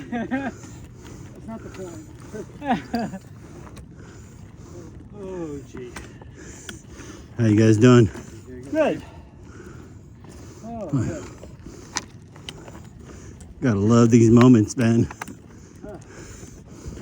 That's not the point. Oh, gee. How you guys doing? Good. Oh, good. Gotta love these moments, man.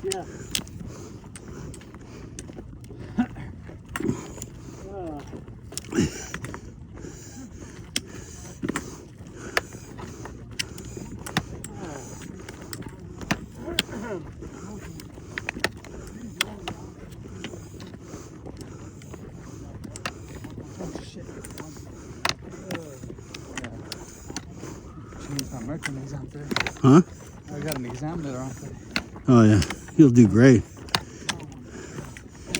Yeah. Huh? I got an exam later on today. Oh yeah, you'll do great.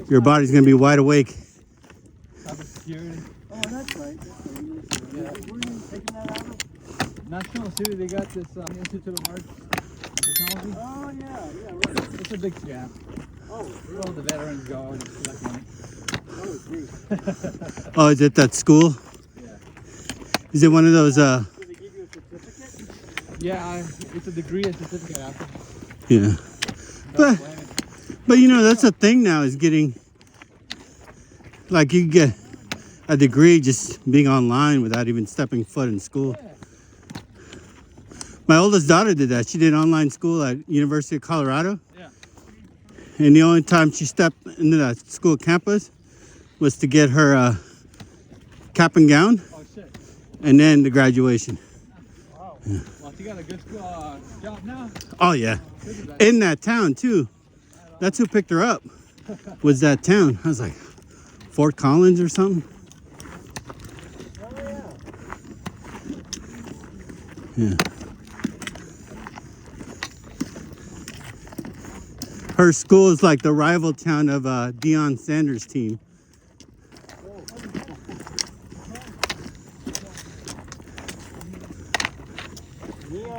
Your body's gonna be wide awake. Cybersecurity. Oh, that's right. Yeah. Were you taking that out of? National City, they got this Institute of Arts and Technology. Oh, yeah, right. It's a big scam. Oh, really? All the veterans go and collect money. Oh, geez. Oh, is it that school? Yeah. Is it one of those, Do they give you a certificate? Yeah, it's a degree and certificate after. Yeah. But you know, that's the thing now is getting, like you get a degree just being online without even stepping foot in school. Yeah. My oldest daughter did that. She did online school at University of Colorado. Yeah. And the only time she stepped into that school campus was to get her cap and gown. Oh, shit. And then the graduation. Wow. Yeah. Well, she got a good school, job now. Oh, yeah. In that town, too. That's who picked her up, was that town. I was like, Fort Collins or something? Oh, yeah. Yeah. Her school is like the rival town of Deion Sanders' team.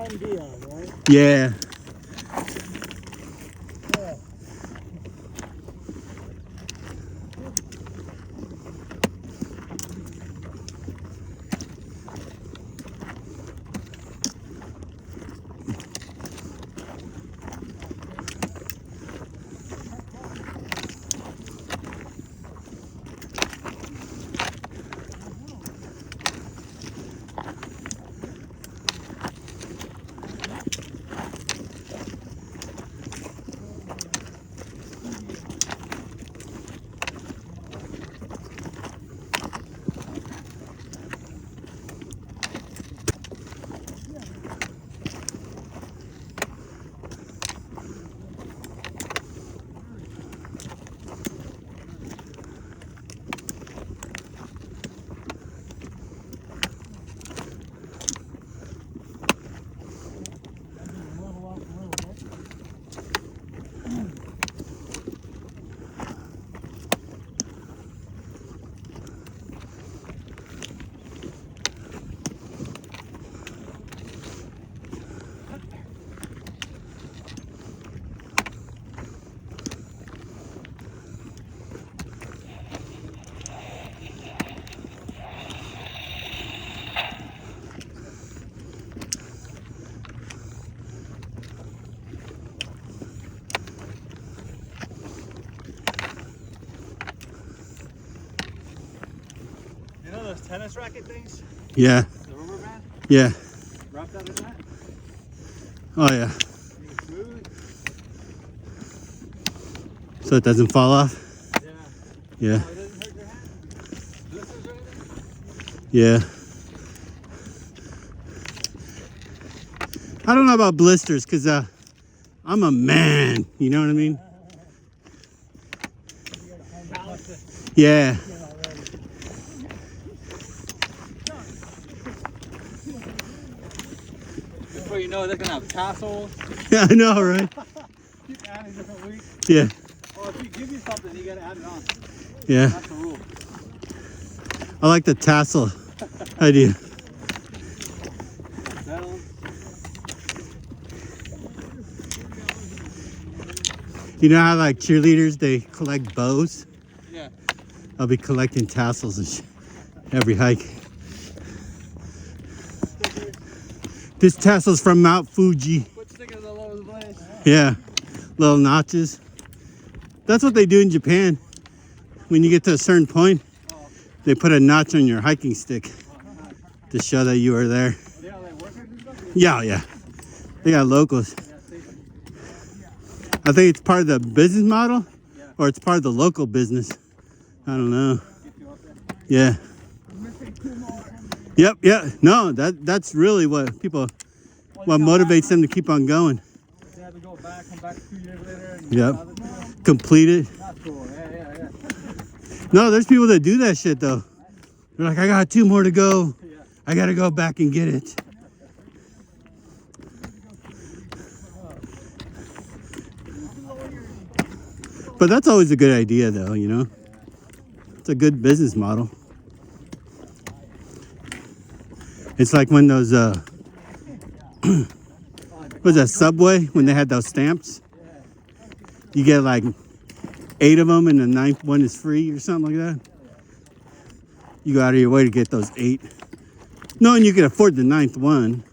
Deion, right? Yeah. Yeah. Those tennis racket things? Yeah. The rubber band? Yeah. Wrapped out in that? Oh, yeah. Smooth? So it doesn't fall off? Yeah. Yeah. Oh, it doesn't hurt your hand? Blisters or anything? Yeah. I don't know about blisters because I'm a man. You know what I mean? Yeah. Before you know it, they're gonna have tassels. Yeah, I know, right? Keep adding different weeks. Yeah. Oh, if you give you something, you gotta add it on. Yeah. That's the rule. I like the tassel idea. That'll... You know how like cheerleaders, they collect bows? Yeah. I'll be collecting tassels and every hike. This tassel's from Mount Fuji. Put stickers all over the place. Yeah, little notches. That's what they do in Japan. When you get to a certain point, they put a notch on your hiking stick to show that you are there. Yeah, yeah. They got locals. I think it's part of the business model, or it's part of the local business. I don't know. Yeah. Yep, yeah. No, that's really what motivates them to keep on going. They have to go back, come back 2 years later. Yep. Complete it. That's cool. Yeah. No, there's people that do that shit though. They're like, I got 2 more to go. I gotta go back and get it. But that's always a good idea though, you know? It's a good business model. It's like when those, was that Subway, when they had those stamps? You get like 8 of them and the 9th one is free or something like that. You go out of your way to get those 8. Knowing you can afford the 9th one,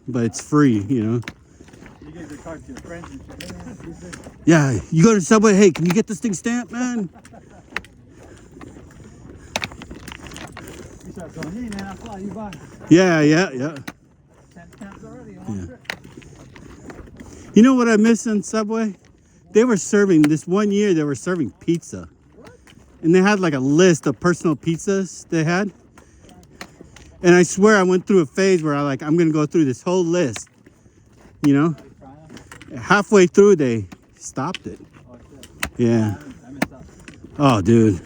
but it's free, you know? You give your card to your friends and shit. Yeah, you go to Subway, hey, can you get this thing stamped, man? You start going, hey man, I saw you buy. Yeah. 10 stamps already on one trip. You know what I miss on Subway? They were serving, this one year, they were serving pizza. And they had like a list of personal pizzas they had. And I swear I went through a phase where I'm going to go through this whole list. You know? Halfway through, they stopped it. Yeah. Oh, dude.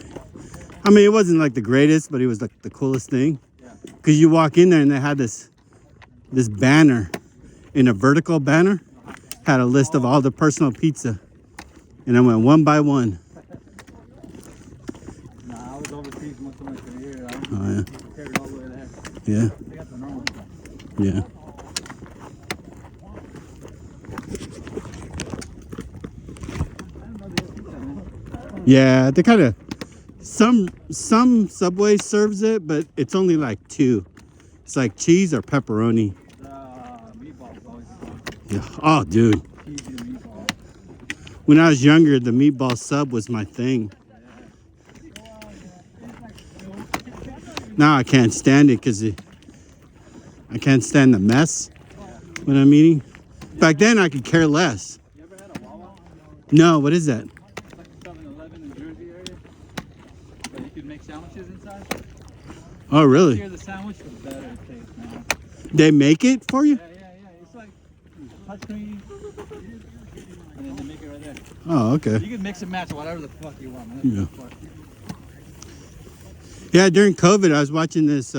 I mean, it wasn't like the greatest, but it was like the coolest thing. Because you walk in there and they had this banner, in a vertical banner, had a list of all the personal pizza. And I went one by one. Nah, I was overseas most of my career. Oh, yeah. Carried all the way there. Yeah. They got the normal stuff. Yeah. Yeah, they kind of, some Subway serves it, but it's only like 2. It's like cheese or pepperoni. Meatballs always. Yeah. Oh, dude. Cheesy meatball. When I was younger, the meatball sub was my thing. Now I can't stand it because I can't stand the mess when I'm eating. Back then, I could care less. You ever had a Wawa? No, what is that? It's like a 7-Eleven in Jersey area. But you could make sandwiches inside. Oh, The really? bigger the sandwich, the better it tastes, man. They make it for you? Yeah. It's like touchscreen. And then they make it right there. Oh, okay. You can mix and match whatever the fuck you want, man. Yeah. Yeah, during COVID, I was watching this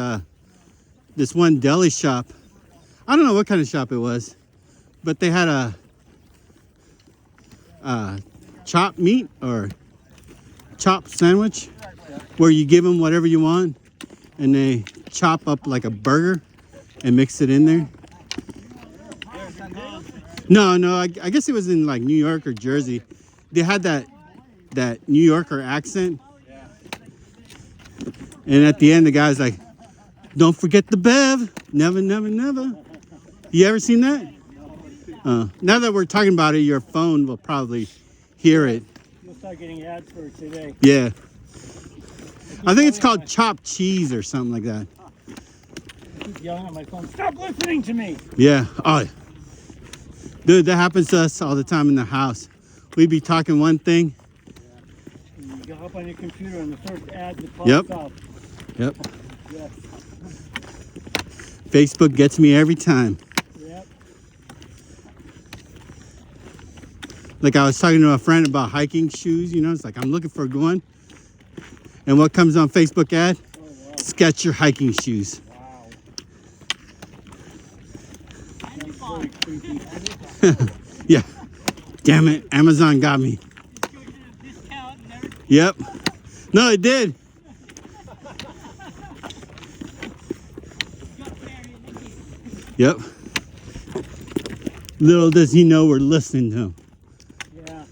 this one deli shop. I don't know what kind of shop it was, but they had a chopped meat or chopped sandwich where you give them whatever you want, and they chop up like a burger and mix it in there. No, I guess it was in like New York or Jersey. They had that New Yorker accent. And at the end, the guy's like, don't forget the Bev. Never, never, never. You ever seen that? Now that we're talking about it, your phone will probably hear it. We'll start getting ads for it today. Yeah. I think it's called chopped cheese or something like that. I keep yelling on my phone, stop listening to me. Yeah. Oh, dude, that happens to us all the time in the house. We'd be talking one thing. And you go up on your computer and the first ad that pops up. Yep. Yes. Facebook gets me every time. Yep. Like I was talking to a friend about hiking shoes, you know, it's like I'm looking for a good one. And what comes on Facebook ad? Oh, wow. Sketch your hiking shoes. Wow. That's very creepy. Yeah. Damn it, Amazon got me. Yep. No, it did. Yep. Little does he know we're listening to him. Yeah.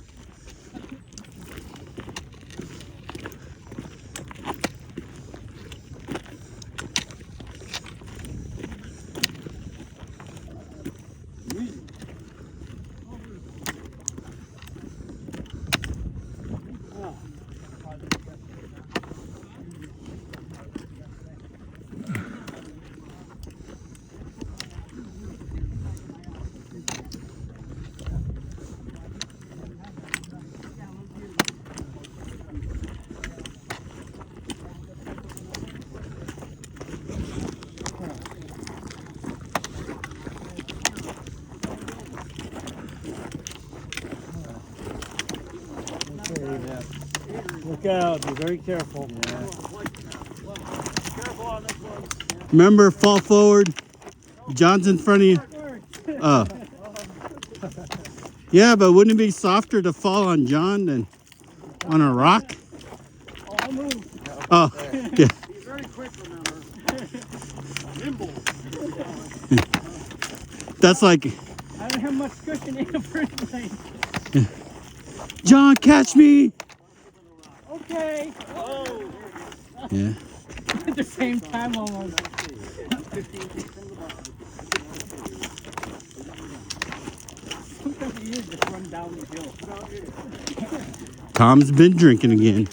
Look out, be very careful. Careful on this one. Remember, fall forward. John's in front of you. Oh. Yeah, but wouldn't it be softer to fall on John than on a rock? Oh, I'll move. Oh, yeah. Be very quick, remember. Nimble. That's like, I don't have much cushion in the first place. John, catch me. Okay. Oh. Yeah. At the same time almost. Sometimes you just run down the hill. Tom's been drinking again.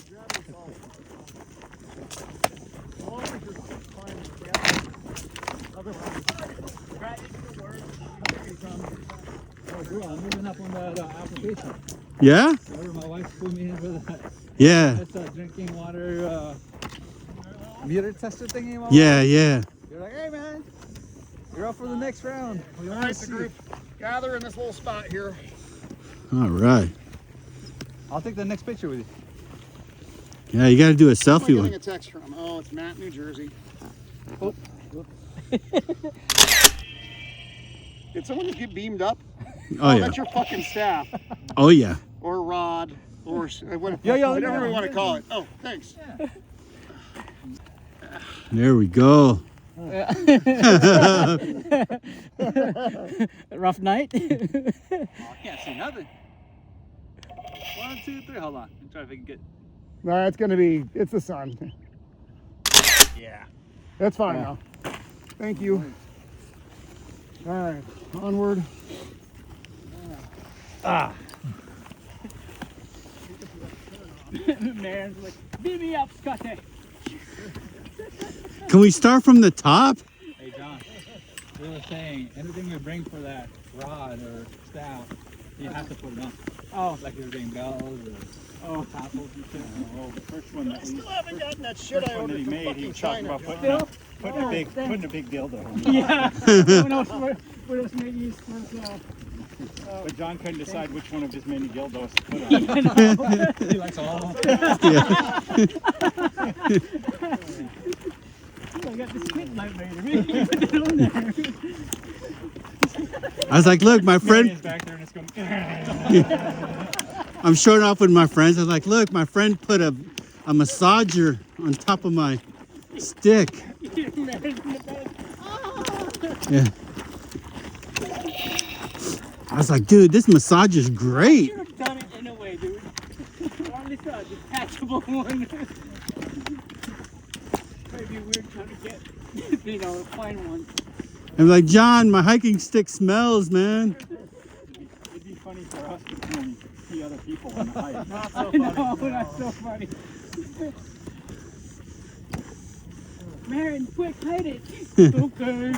I'm moving up on that application. Yeah? Remember my wife put me in for that. Yeah. That's a drinking water meter tester thingy. Yeah, yeah. You're like, hey man, you're up for the next round. We All want right, to the see. group gather in this little spot here. All right. I'll take the next picture with you. Yeah, you got to do a Who am I selfie getting one. a text from? Oh, it's Matt, New Jersey. Oh. Did someone just get beamed up? Oh, yeah. That's your fucking staff. Oh, yeah. Or Rod. Or whatever Yeah, we want to call it. Oh, thanks. There we go. Rough night? I can't see nothing. 1, 2, 3. Hold on. I'm trying to get. No, it's going to be, it's the sun. Yeah. That's fine now. Thank you. All right, onward. Ah. Man's like, beat me up, Scotty. Can we start from the top? Hey John, we were saying anything we bring for that rod or staff, you have to put it on. Oh, like you're doing bells or apples and shit. Oh, the first one that I still haven't gotten that shit I ordered he from made, he fucking was talking China. about John. putting a big dildo. Yeah. What else made you But John couldn't decide which one of his many dildos to put on. He likes all of them. Yeah. I got the squid light later. Maybe you put it on there. I was like, look, my friend, Marian's back there and it's going. I'm showing off with my friends. I was like, look, my friend put a massager on top of my stick. Yeah. I was like, dude, this massage is great. You should have done it anyway, dude. Or at least a detachable one. Might be weird trying to get, find one. I'm like, John, my hiking stick smells, man. It'd be funny for us to come and see other people on the hike. Not so I funny. know, that's so funny. Marion, quick, hide it. Okay.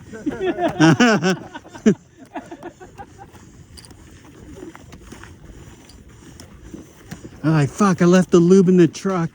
I'm like, fuck, I left the lube in the truck.